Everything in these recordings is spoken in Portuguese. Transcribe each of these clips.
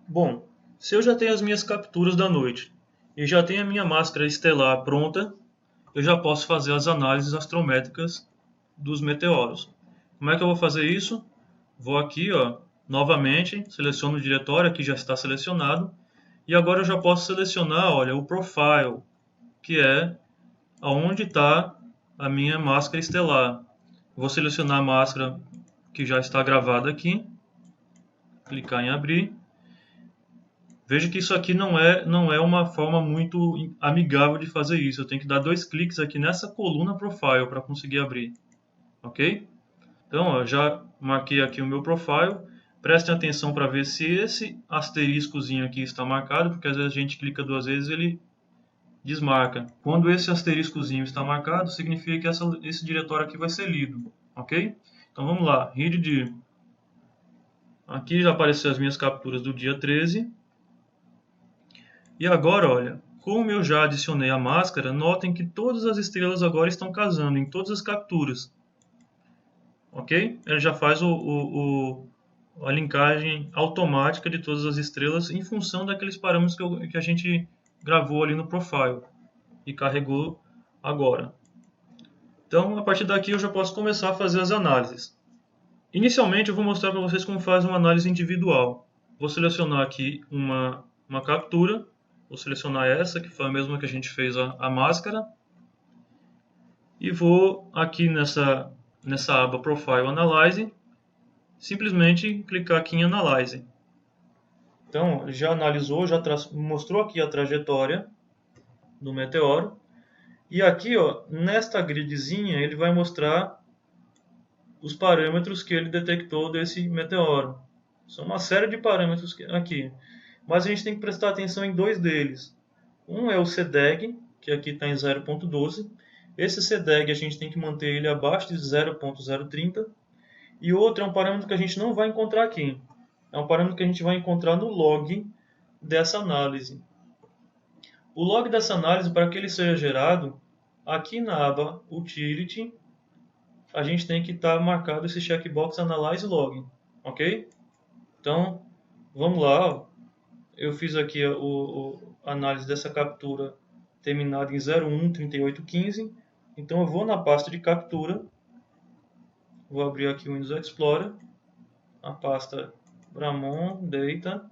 Bom, se eu já tenho as minhas capturas da noite e já tenho a minha máscara estelar pronta, eu já posso fazer as análises astrométricas dos meteoros. Como é que eu vou fazer isso? Vou aqui, ó, novamente, seleciono o diretório, aqui já está selecionado, e agora eu já posso selecionar, olha, o profile, que é aonde está a minha máscara estelar. Vou selecionar a máscara que já está gravada aqui, clicar em abrir. Veja que isso aqui não é uma forma muito amigável de fazer isso. Eu tenho que dar 2 cliques aqui nessa coluna Profile para conseguir abrir. Ok? Então, ó, eu já marquei aqui o meu profile. Prestem atenção para ver se esse asteriscozinho aqui está marcado, porque às vezes a gente clica 2 vezes e ele desmarca. Quando esse asteriscozinho está marcado, significa que esse diretório aqui vai ser lido. Ok? Então vamos lá. Read. Aqui já apareceram as minhas capturas do dia 13. E agora, olha, como eu já adicionei a máscara, notem que todas as estrelas agora estão casando em todas as capturas. Ok? Ele já faz a linkagem automática de todas as estrelas em função daqueles parâmetros que a gente gravou ali no profile e carregou agora. Então, a partir daqui eu já posso começar a fazer as análises. Inicialmente, eu vou mostrar para vocês como faz uma análise individual. Vou selecionar aqui uma captura. Vou selecionar essa, que foi a mesma que a gente fez a máscara. E vou aqui nessa aba Profile Analyze, simplesmente clicar aqui em Analyze. Então, já analisou, já mostrou aqui a trajetória do meteoro. E aqui, ó, nesta gridzinha, ele vai mostrar os parâmetros que ele detectou desse meteoro. São uma série de parâmetros aqui. Mas a gente tem que prestar atenção em 2 deles. Um é o CDEG, que aqui está em 0.12. Esse CDEG a gente tem que manter ele abaixo de 0.030. E outro é um parâmetro que a gente não vai encontrar aqui. É um parâmetro que a gente vai encontrar no log dessa análise. O log dessa análise, para que ele seja gerado, aqui na aba Utility, a gente tem que estar marcado esse checkbox Analyze Log. Ok? Então, vamos lá. Eu fiz aqui a análise dessa captura terminada em 013815. Então eu vou na pasta de captura, vou abrir aqui o Windows Explorer, a pasta Bramon Data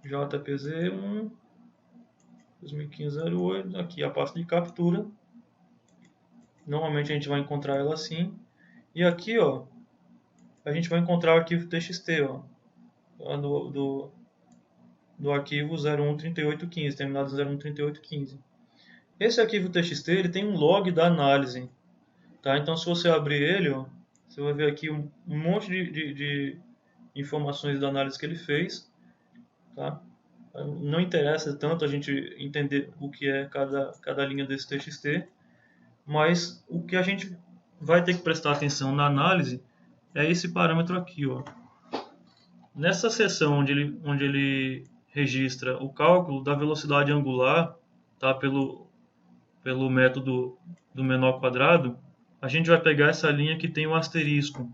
JPZ1 2015-08, aqui a pasta de captura. Normalmente a gente vai encontrar ela assim. E aqui, ó, a gente vai encontrar o arquivo TXT, ó, do arquivo 013815, terminado em 013815. Esse arquivo TXT ele tem um log da análise, tá? Então, se você abrir ele, ó, você vai ver aqui um monte de informações da análise que ele fez, tá? Não interessa tanto a gente entender o que é cada linha desse TXT, mas o que a gente vai ter que prestar atenção na análise é esse parâmetro aqui, ó. Nessa seção onde ele registra o cálculo da velocidade angular, tá? Pelo método do menor quadrado, a gente vai pegar essa linha que tem um asterisco.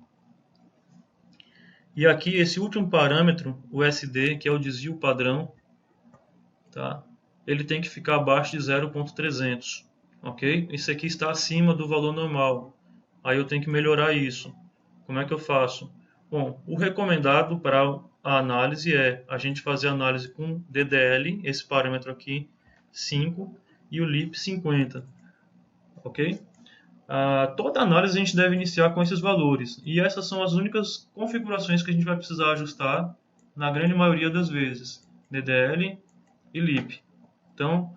E aqui esse último parâmetro, o SD, que é o desvio padrão, tá? Ele tem que ficar abaixo de 0.300, ok? Esse aqui está acima do valor normal. Aí eu tenho que melhorar isso. Como é que eu faço? Bom, o recomendado para a análise é a gente fazer a análise com DDL, esse parâmetro aqui, 5, e o LIP 50, ok? Toda análise a gente deve iniciar com esses valores, e essas são as únicas configurações que a gente vai precisar ajustar na grande maioria das vezes, DDL e LIP. Então,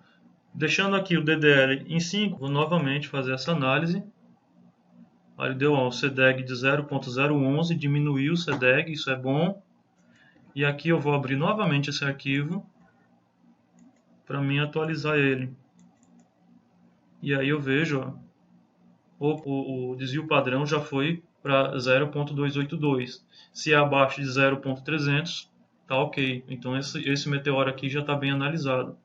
deixando aqui o DDL em 5, vou novamente fazer essa análise. Aí deu um CDEG de 0.011, diminuiu o CDEG, isso é bom. E aqui eu vou abrir novamente esse arquivo para mim atualizar ele. E aí eu vejo, ó, o desvio padrão já foi para 0.282. Se é abaixo de 0.300, tá ok. Então esse meteoro aqui já está bem analisado.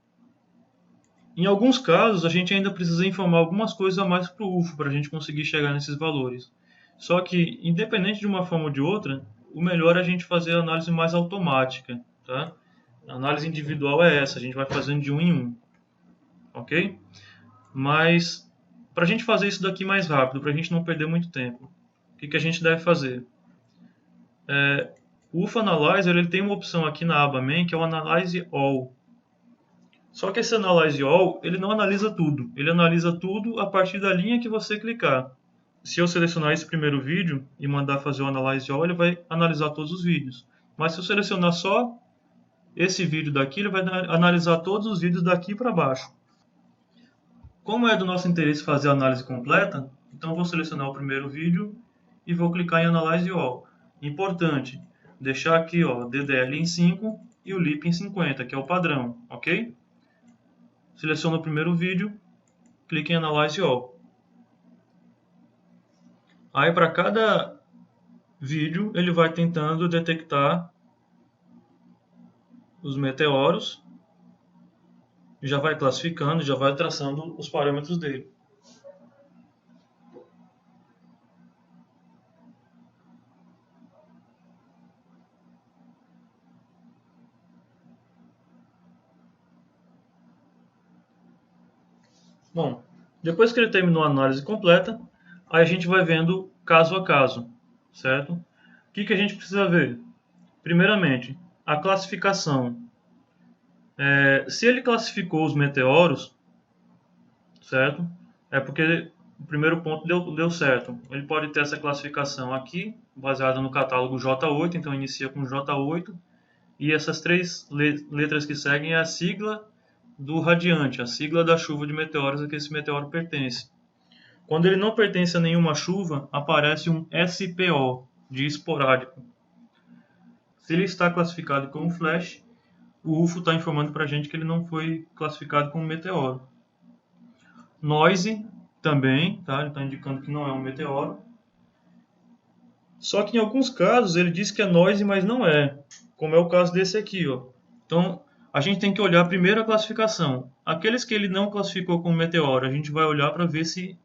Em alguns casos, a gente ainda precisa informar algumas coisas a mais para o UFO para a gente conseguir chegar nesses valores. Só que, independente de uma forma ou de outra, o melhor é a gente fazer a análise mais automática, tá? A análise individual é essa, a gente vai fazendo de um em um, ok? Mas para a gente fazer isso daqui mais rápido, para a gente não perder muito tempo, o que a gente deve fazer? O UFO Analyzer ele tem uma opção aqui na aba Main que é o Analyze All. Só que esse Analyze All ele não analisa tudo, ele analisa tudo a partir da linha que você clicar. Se eu selecionar esse primeiro vídeo e mandar fazer o Analyze All, ele vai analisar todos os vídeos. Mas se eu selecionar só esse vídeo daqui, ele vai analisar todos os vídeos daqui para baixo. Como é do nosso interesse fazer a análise completa, então eu vou selecionar o primeiro vídeo e vou clicar em Analyze All. Importante, deixar aqui ó, DDL em 5 e o LIP em 50, que é o padrão, ok? Seleciono o primeiro vídeo, clique em Analyze All. Aí para cada vídeo ele vai tentando detectar os meteoros, já vai classificando, já vai traçando os parâmetros dele. Bom, depois que ele terminou a análise completa, aí a gente vai vendo caso a caso, certo? O que a gente precisa ver? Primeiramente, a classificação. Se ele classificou os meteoros, certo? É porque o primeiro ponto deu certo. Ele pode ter essa classificação aqui, baseada no catálogo J8, então inicia com J8, e essas três letras que seguem é a sigla do radiante, a sigla da chuva de meteoros a que esse meteoro pertence. Quando ele não pertence a nenhuma chuva, aparece um SPO, de esporádico. Se ele está classificado como flash, o UFO está informando para a gente que ele não foi classificado como meteoro. Noise também, tá? Ele está indicando que não é um meteoro. Só que em alguns casos ele diz que é noise, mas não é, como é o caso desse aqui, ó. Então a gente tem que olhar primeiro a classificação. Aqueles que ele não classificou como meteoro, a gente vai olhar para ver se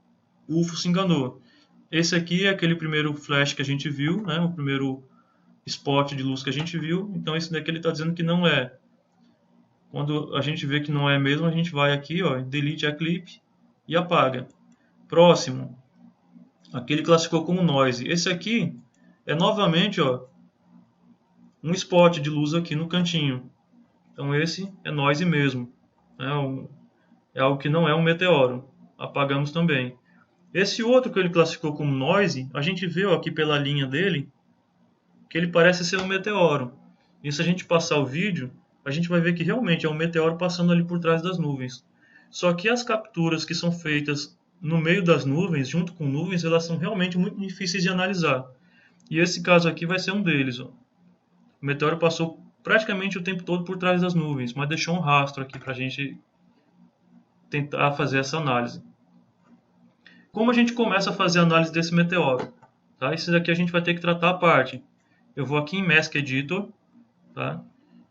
o UFO se enganou. Esse aqui é aquele primeiro flash que a gente viu, né? O primeiro spot de luz que a gente viu. Então esse daqui ele está dizendo que não é. Quando a gente vê que não é mesmo, a gente vai aqui, ó, delete a clip e apaga. Próximo, aquele classificou como noise. Esse aqui é novamente, ó, um spot de luz aqui no cantinho. Então esse é noise mesmo. É algo que não é um meteoro. Apagamos também. Esse outro que ele classificou como noise, a gente vê ó, aqui pela linha dele que ele parece ser um meteoro. E se a gente passar o vídeo, a gente vai ver que realmente é um meteoro passando ali por trás das nuvens. Só que as capturas que são feitas no meio das nuvens, junto com nuvens, elas são realmente muito difíceis de analisar. E esse caso aqui vai ser um deles. Ó. O meteoro passou praticamente o tempo todo por trás das nuvens, mas deixou um rastro aqui para a gente tentar fazer essa análise. Como a gente começa a fazer a análise desse meteoro? Tá? Isso daqui a gente vai ter que tratar a parte. Eu vou aqui em Mask Editor. Tá?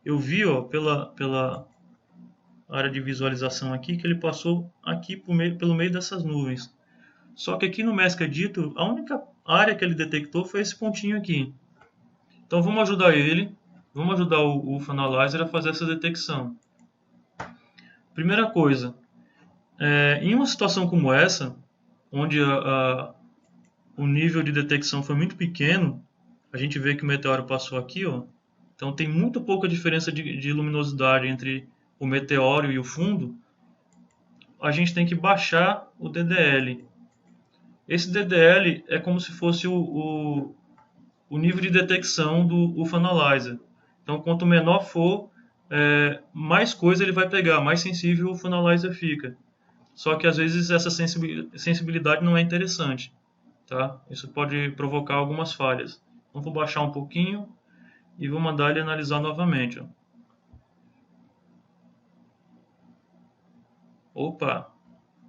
Eu vi ó, pela área de visualização aqui que ele passou aqui pelo meio dessas nuvens. Só que aqui no Mask Editor, a única área que ele detectou foi esse pontinho aqui. Então vamos ajudar ele, vamos ajudar o UFO Analyzer a fazer essa detecção. Primeira coisa, em uma situação como essa, onde o nível de detecção foi muito pequeno, a gente vê que o meteoro passou aqui, ó, então tem muito pouca diferença de luminosidade entre o meteoro e o fundo, a gente tem que baixar o DDL. Esse DDL é como se fosse o nível de detecção do UFO Analyzer. Então, quanto menor for, mais coisa ele vai pegar, mais sensível o UFO Analyzer fica. Só que às vezes essa sensibilidade não é interessante. Tá? Isso pode provocar algumas falhas. Então, vou baixar um pouquinho e vou mandar ele analisar novamente. Ó. Opa,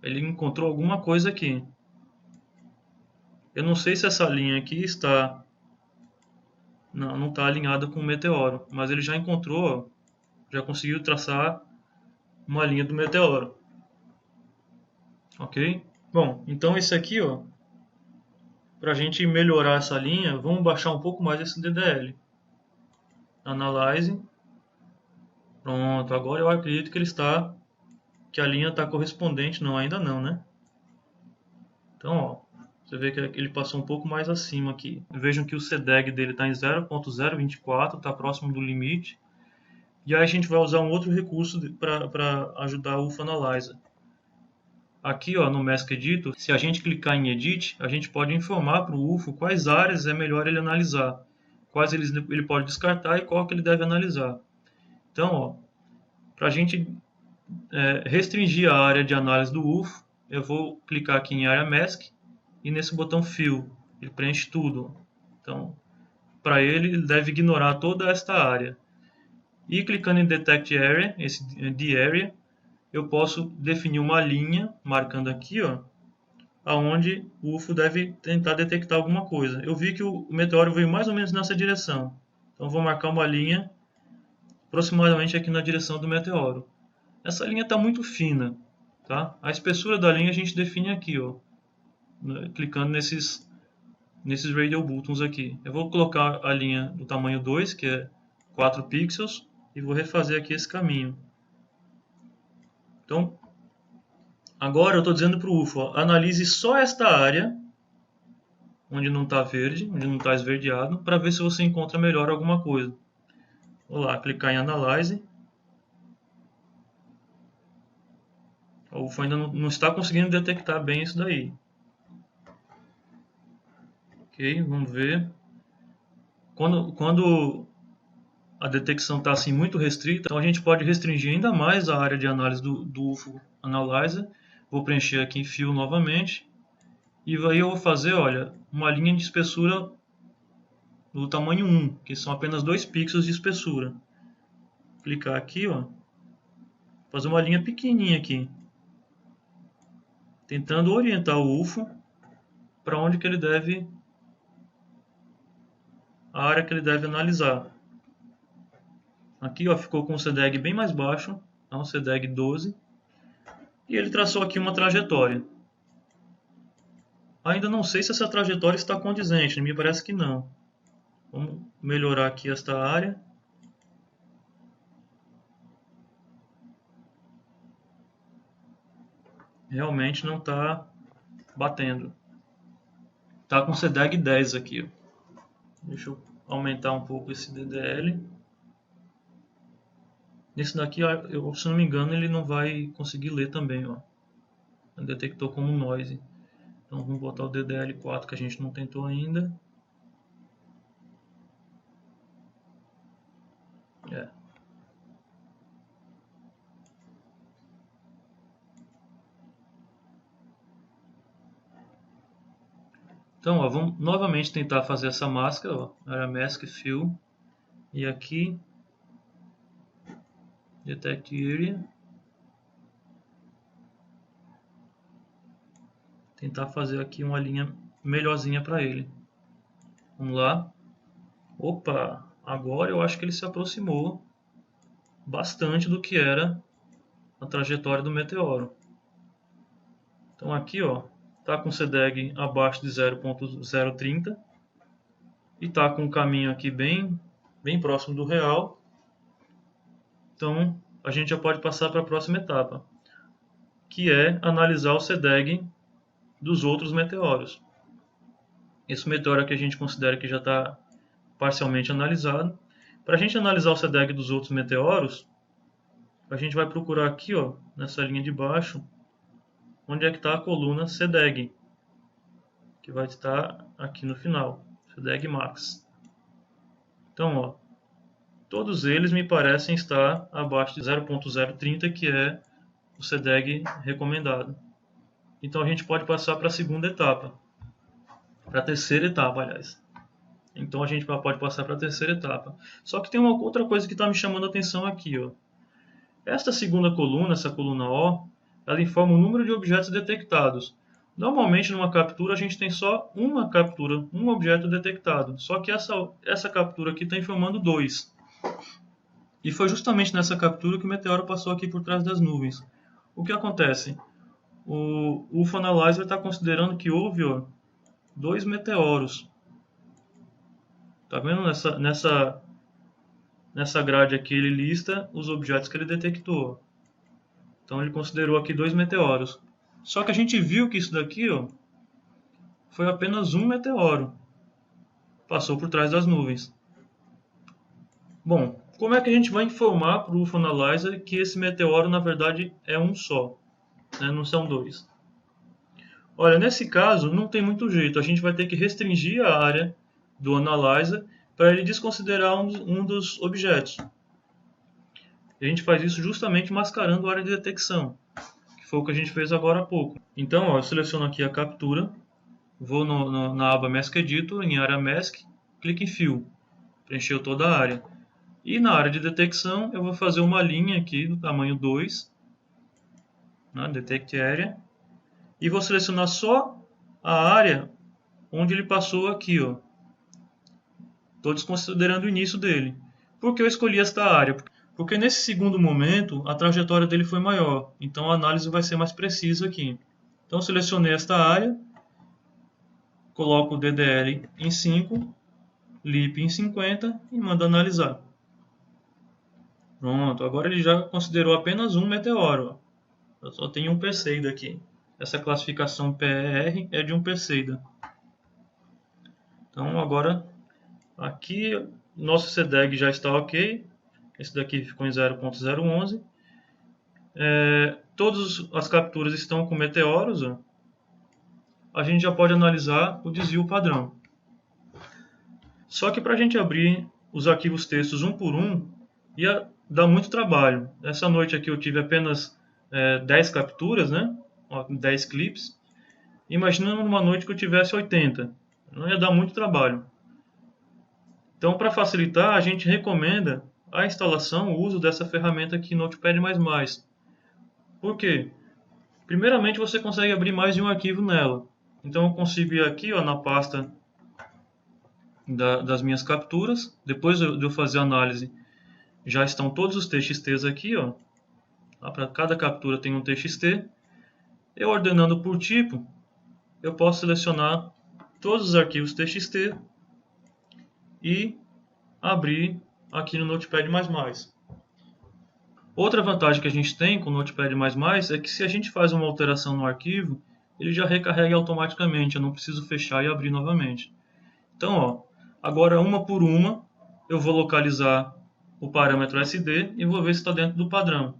ele encontrou alguma coisa aqui. Eu não sei se essa linha aqui está... Não está alinhada com o meteoro, mas ele já encontrou, já conseguiu traçar uma linha do meteoro. Ok? Bom, então esse aqui, ó, para a gente melhorar essa linha, vamos baixar um pouco mais esse DDL. Analyze. Pronto, agora eu acredito que a linha está correspondente. Não, ainda não, né? Então, ó, você vê que ele passou um pouco mais acima aqui. Vejam que o CDEG dele está em 0.024, está próximo do limite. E aí a gente vai usar um outro recurso para ajudar o UFO Analyzer. Aqui, ó, no Mask Editor, se a gente clicar em Edit, a gente pode informar para o UFO quais áreas é melhor ele analisar, quais ele pode descartar e qual que ele deve analisar. Então, ó, para a gente restringir a área de análise do UFO, eu vou clicar aqui em Area Mask e nesse botão Fill, ele preenche tudo. Então, para ele deve ignorar toda esta área. E clicando em Detect Area, esse de Area, eu posso definir uma linha, marcando aqui, ó, aonde o UFO deve tentar detectar alguma coisa. Eu vi que o meteoro veio mais ou menos nessa direção. Então vou marcar uma linha aproximadamente aqui na direção do meteoro. Essa linha está muito fina, tá? A espessura da linha a gente define aqui, ó, clicando nesses radial buttons aqui. Eu vou colocar a linha do tamanho 2, que é 4 pixels, e vou refazer aqui esse caminho. Então, agora eu estou dizendo para o UFO, ó, analise só esta área, onde não está verde, onde não está esverdeado, para ver se você encontra melhor alguma coisa. Vou lá, clicar em Analyze. O UFO ainda não está conseguindo detectar bem isso daí. Ok, vamos ver. Quando a detecção está assim muito restrita, então a gente pode restringir ainda mais a área de análise do UFO Analyzer. Vou preencher aqui em Fill novamente. E aí eu vou fazer, olha, uma linha de espessura do tamanho 1, que são apenas 2 pixels de espessura. Clicar aqui, ó, fazer uma linha pequenininha aqui, tentando orientar o UFO para onde que ele deve, a área que ele deve analisar. Aqui, ó, ficou com o CDEG bem mais baixo, então CDEG 12, e ele traçou aqui uma trajetória. Ainda não sei se essa trajetória está condizente, me parece que não. Vamos melhorar aqui esta área. Realmente não está batendo. Está com CDEG 10 aqui, ó. Deixa eu aumentar um pouco esse DDL. Nesse daqui, se não me engano, ele não vai conseguir ler também, ó. Ele detectou como noise. Então vamos botar o DDL4 que a gente não tentou ainda. Então, ó, vamos novamente tentar fazer essa máscara, ó, Area Mask Fill, e aqui Detect Area, tentar fazer aqui uma linha melhorzinha para ele. Vamos lá. Opa, agora eu acho que ele se aproximou bastante do que era a trajetória do meteoro. Então aqui, ó, tá com o CDEG abaixo de 0.030 e tá com um caminho aqui bem próximo do real. Então a gente já pode passar para a próxima etapa, que é analisar o CDEG dos outros meteoros. Esse meteoro aqui a gente considera que já está parcialmente analisado. Para a gente analisar o CDEG dos outros meteoros, a gente vai procurar aqui, ó, nessa linha de baixo, onde é que está a coluna CDEG, que vai estar aqui no final, CDEG Max. Então, ó, todos eles me parecem estar abaixo de 0.030, que é o CDEG recomendado. Então a gente pode passar para a segunda etapa, para a terceira etapa, aliás. Então a gente pode passar para a terceira etapa. Só que tem uma outra coisa que está me chamando a atenção aqui, ó. Esta segunda coluna, essa coluna O, ela informa o número de objetos detectados. Normalmente numa captura a gente tem só uma captura, um objeto detectado. Só que essa captura aqui está informando 2. E foi justamente nessa captura que o meteoro passou aqui por trás das nuvens. O que acontece? O UFO Analyzer está considerando que houve, ó, 2 meteoros. Tá vendo? Nessa grade aqui ele lista os objetos que ele detectou. Então ele considerou aqui 2 meteoros. Só que a gente viu que isso daqui, ó, foi apenas um meteoro. Passou por trás das nuvens. Bom, como é que a gente vai informar para o UFO Analyzer que esse meteoro na verdade é um só, né? Não são dois? Olha, nesse caso não tem muito jeito. A gente vai ter que restringir a área do Analyzer para ele desconsiderar um dos objetos. E a gente faz isso justamente mascarando a área de detecção, que foi o que a gente fez agora há pouco. Então, ó, eu seleciono aqui a captura, vou na aba Mask Editor, em área Mask, clique em Fill, preencheu toda a área. E na área de detecção eu vou fazer uma linha aqui do tamanho 2, né, Detect Area, e vou selecionar só a área onde ele passou aqui, ó. Estou desconsiderando o início dele. Por que eu escolhi esta área? Porque nesse segundo momento a trajetória dele foi maior, então a análise vai ser mais precisa aqui. Então selecionei esta área, coloco o DDL em 5, LIP em 50 e mando analisar. Pronto, agora ele já considerou apenas um meteoro. Eu só tenho um Perseida aqui. Essa classificação PER é de um Perseida. Então agora aqui nosso CDEG já está ok. Esse daqui ficou em 0.011. Todas as capturas estão com meteoros. Ó. A gente já pode analisar o desvio padrão. Só que para a gente abrir os arquivos textos um por um, ia dar muito trabalho. Essa noite aqui eu tive apenas 10 capturas, né? 10 clips. Imaginando numa noite que eu tivesse 80. Não ia dar muito trabalho. Então, para facilitar, a gente recomenda a instalação, o uso dessa ferramenta aqui, Notepad++. Por quê? Primeiramente, você consegue abrir mais de um arquivo nela. Então, eu consigo ir aqui ó, na pasta das minhas capturas. Depois de eu fazer a análise, já estão todos os TXTs aqui. Para cada captura tem um TXT. Eu ordenando por tipo, eu posso selecionar todos os arquivos TXT e abrir aqui no Notepad++. Outra vantagem que a gente tem com o Notepad++ é que se a gente faz uma alteração no arquivo, ele já recarrega automaticamente, eu não preciso fechar e abrir novamente. Então, ó, agora uma por uma, eu vou localizar o parâmetro SD e vou ver se está dentro do padrão.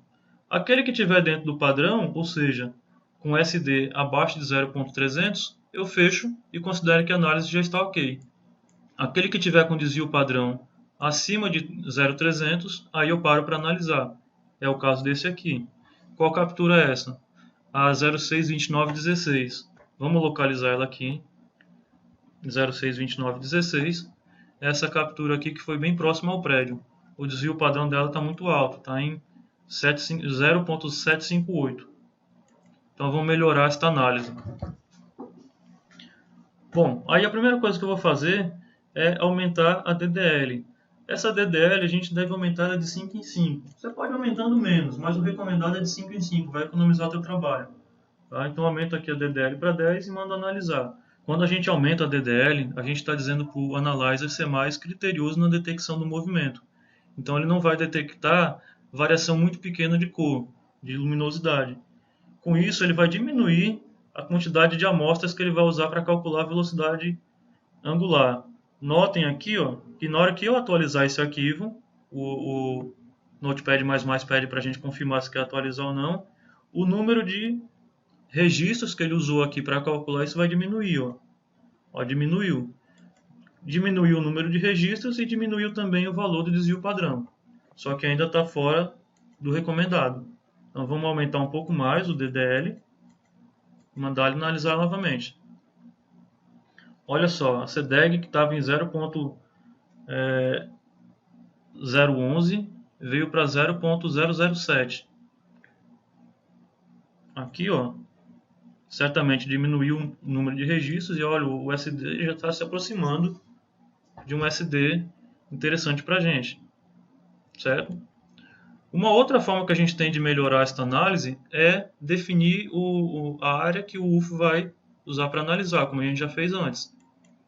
Aquele que estiver dentro do padrão, ou seja, com SD abaixo de 0.300, eu fecho e considero que a análise já está ok. Aquele que tiver com desvio padrão acima de 0.300, aí eu paro para analisar. É o caso desse aqui. Qual captura é essa? A 062916. Vamos localizar ela aqui. 062916. Essa captura aqui que foi bem próxima ao prédio. O desvio padrão dela está muito alto, está em 0.758. Então vamos melhorar esta análise. Bom, aí a primeira coisa que eu vou fazer é aumentar a DDL. Essa DDL a gente deve aumentar ela de 5 em 5. Você pode aumentando menos, mas o recomendado é de 5 em 5, vai economizar o teu trabalho. Tá? Então aumento aqui a DDL para 10 e mando analisar. Quando a gente aumenta a DDL, a gente está dizendo para o Analyzer ser mais criterioso na detecção do movimento. Então ele não vai detectar variação muito pequena de cor, de luminosidade. Com isso ele vai diminuir a quantidade de amostras que ele vai usar para calcular a velocidade angular. Notem aqui ó, que na hora que eu atualizar esse arquivo, o Notepad++ pede para a gente confirmar se quer atualizar ou não, o número de registros que ele usou aqui para calcular isso vai diminuir. Ó, diminuiu. Diminuiu o número de registros e diminuiu também o valor do desvio padrão. Só que ainda está fora do recomendado. Então vamos aumentar um pouco mais o DDL e mandar ele analisar novamente. Olha só, a CDEG que estava em 0.011 veio para 0.007. Aqui, ó, certamente diminuiu o número de registros e olha, o SD já está se aproximando de um SD interessante para a gente, certo? Uma outra forma que a gente tem de melhorar esta análise é definir a área que o UFO vai usar para analisar, como a gente já fez antes.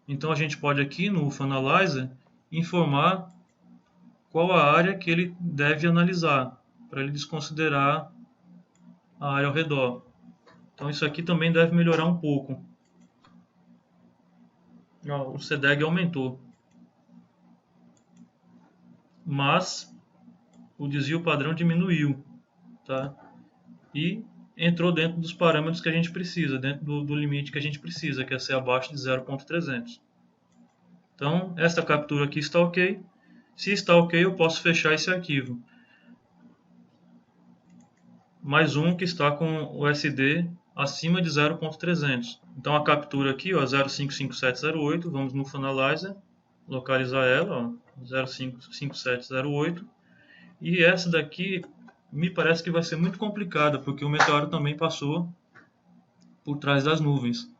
Então a gente pode aqui no Analyzer informar qual a área que ele deve analisar, para ele desconsiderar a área ao redor. Então isso aqui também deve melhorar um pouco. Ó, o CDEG aumentou, mas o desvio padrão diminuiu, tá? E entrou dentro dos parâmetros que a gente precisa, dentro do limite que a gente precisa, que é ser abaixo de 0.300. Então, esta captura aqui está ok. Se está ok, eu posso fechar esse arquivo. Mais um que está com o SD acima de 0.300. Então, a captura aqui, ó, 055708, vamos no Analyzer, localizar ela, ó, 055708. E essa daqui me parece que vai ser muito complicada, porque o meteoro também passou por trás das nuvens.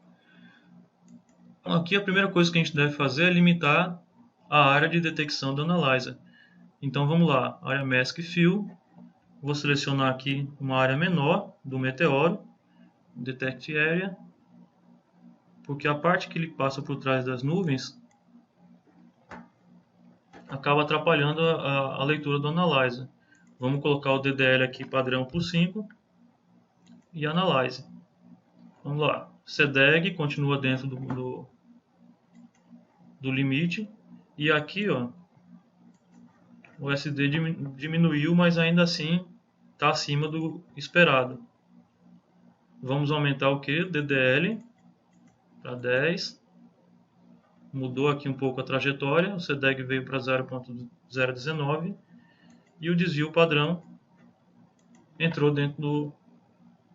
Aqui a primeira coisa que a gente deve fazer é limitar a área de detecção do Analyzer. Então vamos lá, área Mask Fill, vou selecionar aqui uma área menor do meteoro, Detect Area, porque a parte que ele passa por trás das nuvens acaba atrapalhando a leitura do Analyzer. Vamos colocar o DDL aqui padrão por 5 e Analyze. Vamos lá, CDEG continua dentro do limite, e aqui ó, o SD diminuiu, mas ainda assim está acima do esperado. Vamos aumentar o que? DDL para 10. Mudou aqui um pouco a trajetória, o CDEG veio para 0.019 e o desvio padrão entrou dentro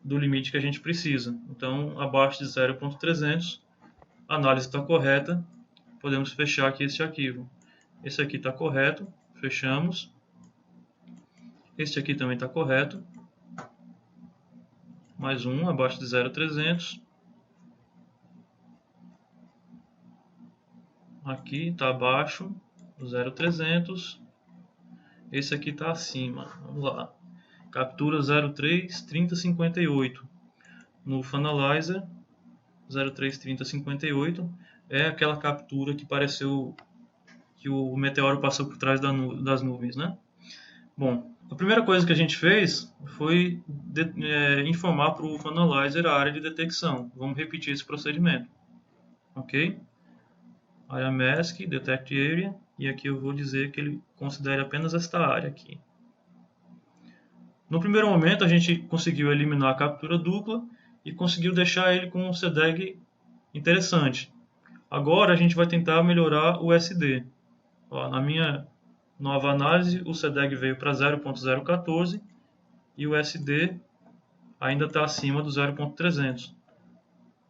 do limite que a gente precisa. Então, abaixo de 0.300, a análise está correta, podemos fechar aqui esse arquivo. Esse aqui está correto, fechamos. Este aqui também está correto. Mais um, abaixo de 0.300. Aqui está abaixo do 0.300. Esse aqui está acima. Vamos lá. Captura 033058. No Analyzer, 033058 é aquela captura que pareceu que o meteoro passou por trás das nuvens, né? Bom, a primeira coisa que a gente fez foi informar para o Analyzer a área de detecção. Vamos repetir esse procedimento. Ok? Área Mask, Detect Area, e aqui eu vou dizer que ele considere apenas esta área aqui. No primeiro momento a gente conseguiu eliminar a captura dupla e conseguiu deixar ele com um CDEG interessante. Agora a gente vai tentar melhorar o SD. Ó, na minha nova análise o CDEG veio para 0.014 e o SD ainda está acima do 0.300.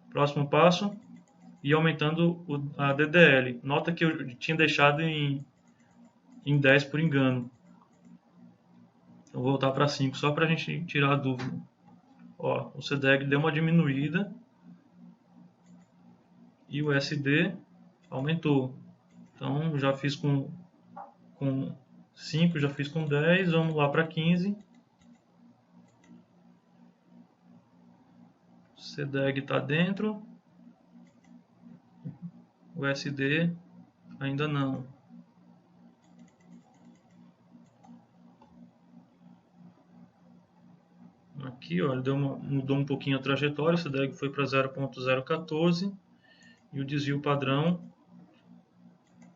Próximo passo, ir aumentando a DDL. Nota que eu tinha deixado em 10 por engano. Então vou voltar para 5 só para a gente tirar a dúvida. Ó, o CDEG deu uma diminuída e o SD aumentou. Então já fiz com 5, já fiz com 10, vamos lá para 15. CDEG está dentro. O SD ainda não. Aqui ó, ele mudou um pouquinho a trajetória, o CDEG foi para 0.014 e o desvio padrão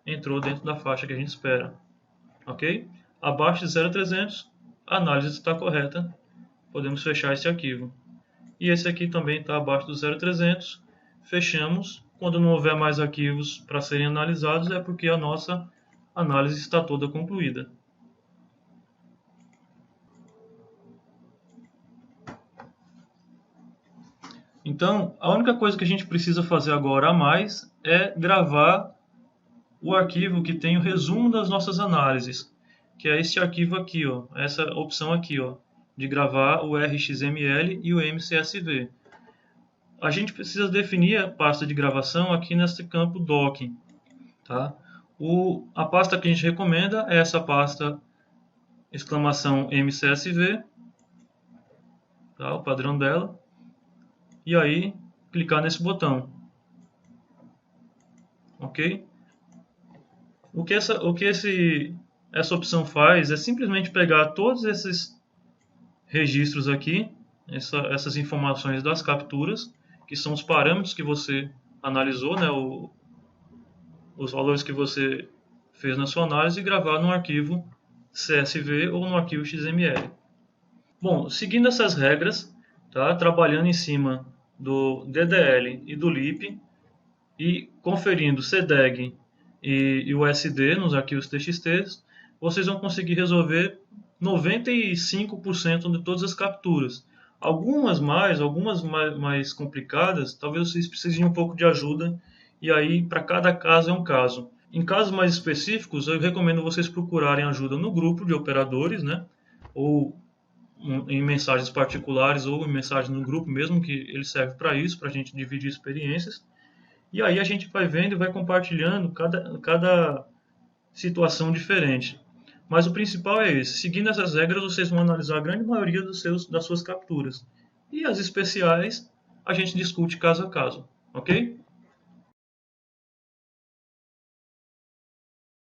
entrou dentro da faixa que a gente espera. Ok? Abaixo de 0.300, a análise está correta, podemos fechar esse arquivo. E esse aqui também está abaixo do 0.300, fechamos. Quando não houver mais arquivos para serem analisados, é porque a nossa análise está toda concluída. Então, a única coisa que a gente precisa fazer agora a mais é gravar o arquivo que tem o resumo das nossas análises, que é este arquivo aqui, ó, essa opção aqui, ó, de gravar o RXML e o MCSV. A gente precisa definir a pasta de gravação aqui nesse campo Docking. Tá? A pasta que a gente recomenda é essa pasta exclamação MCSV, tá? O padrão dela. E aí, clicar nesse botão. ok? Essa opção faz é simplesmente pegar todos esses registros aqui, essas informações das capturas, que são os parâmetros que você analisou, né, os valores que você fez na sua análise, e gravar num arquivo CSV ou no arquivo XML. Bom, seguindo essas regras, tá, trabalhando em cima do DDL e do LIP e conferindo CDEG e o SD nos arquivos TXT, vocês vão conseguir resolver 95% de todas as capturas. Algumas mais complicadas, talvez vocês precisem um pouco de ajuda, e aí para cada caso é um caso. Em casos mais específicos, eu recomendo vocês procurarem ajuda no grupo de operadores, né? Ou em mensagens particulares, ou em mensagens no grupo mesmo, que ele serve para isso, para a gente dividir experiências. E aí a gente vai vendo e vai compartilhando cada situação diferente. Mas o principal é esse. Seguindo essas regras, vocês vão analisar a grande maioria das suas capturas. E as especiais, a gente discute caso a caso. Ok?